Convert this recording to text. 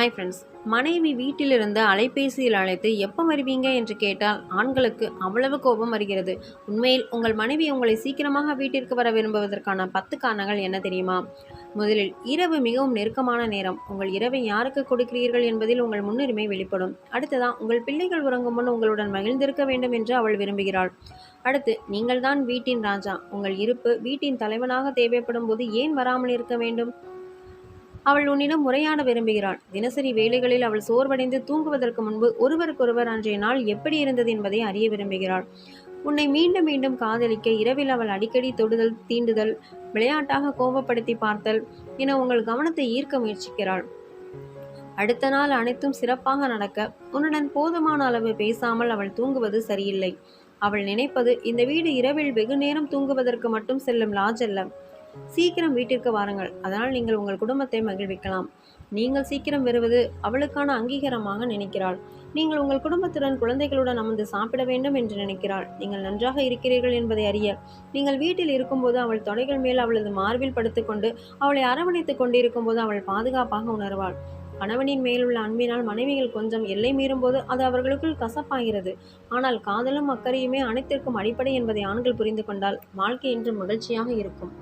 Hi friends. மனைவி வீட்டிலிருந்து அலைபேசியில் அழைத்து எப்போ வருவீங்க என்று கேட்டால் ஆண்களுக்கு அவ்வளவு கோபம் வருகிறது. உண்மையில் உங்கள் மனைவி உங்களை சீக்கிரமாக வீட்டிற்கு வர விரும்புவதற்கான 10 காரணங்கள் என்ன தெரியுமா? முதலில், இரவு மிகவும் நெருக்கமான நேரம். உங்கள் இரவை யாருக்கு கொடுக்கிறீர்கள் என்பதில் உங்கள் முன்னுரிமை வெளிப்படும். அடுத்ததா, உங்கள் பிள்ளைகள் உறங்கும் முன் உங்களுடன் மகிழ்ந்திருக்க வேண்டும் என்று அவள் விரும்புகிறாள். அடுத்து, நீங்கள் தான் வீட்டின் ராஜா. உங்கள் இருப்பு வீட்டின் தலைவனாக தேவைப்படும் போது ஏன் வராமல் இருக்க வேண்டும்? அவள் உன்னிடம் உரையாட விரும்புகிறாள். தினசரி வேலைகளில் அவள் சோர்வடைந்து தூங்குவதற்கு முன்பு ஒருவருக்கொருவர் அன்றைய நாள் எப்படி இருந்தது என்பதை அறிய விரும்புகிறாள். உன்னை மீண்டும் மீண்டும் காதலிக்க இரவில் அவள் அடிக்கடி தொடுதல், தீண்டுதல், விளையாட்டாக கோபப்படுத்தி பார்த்தல் என உங்கள் கவனத்தை ஈர்க்க முயற்சிக்கிறாள். அடுத்த நாள் அனைத்தும் சிறப்பாக நடக்க உன்னுடன் போதுமான அளவு பேசாமல் அவள் தூங்குவது சரியில்லை. அவள் நினைப்பது, இந்த வீடு இரவில் வெகு நேரம் தூங்குவதற்கு மட்டும் செல்லும் லாட்ஜ் அல்ல. சீக்கிரம் வீட்டிற்கு வாருங்கள், அதனால் நீங்கள் உங்கள் குடும்பத்தை மகிழ்விக்கலாம். நீங்கள் சீக்கிரம் வருவது அவளுக்கான அங்கீகாரமாக நினைக்கிறாள். நீங்கள் உங்கள் குடும்பத்துடன் குழந்தைகளுடன் அமர்ந்து சாப்பிட வேண்டும் என்று நினைக்கிறாள். நீங்கள் நன்றாக இருக்கிறீர்கள் என்பதை அறிய நீங்கள் வீட்டில் இருக்கும்போது அவள் தொடைகள் மேல் அவளது மார்பில் படுத்துக்கொண்டு அவளை அரவணைத்துக் கொண்டிருக்கும் போது அவள் பாதுகாப்பாக உணர்வாள். கணவனின் மேலுள்ள அன்பினால் மனைவிகள் கொஞ்சம் எல்லை மீறும் போது அது அவர்களுக்குள் கசப்பாகிறது. ஆனால் காதலும் அக்கறையுமே அனைத்திற்கும் அடிப்படை என்பதை ஆண்கள் புரிந்து கொண்டால் வாழ்க்கை என்று மகிழ்ச்சியாக இருக்கும்.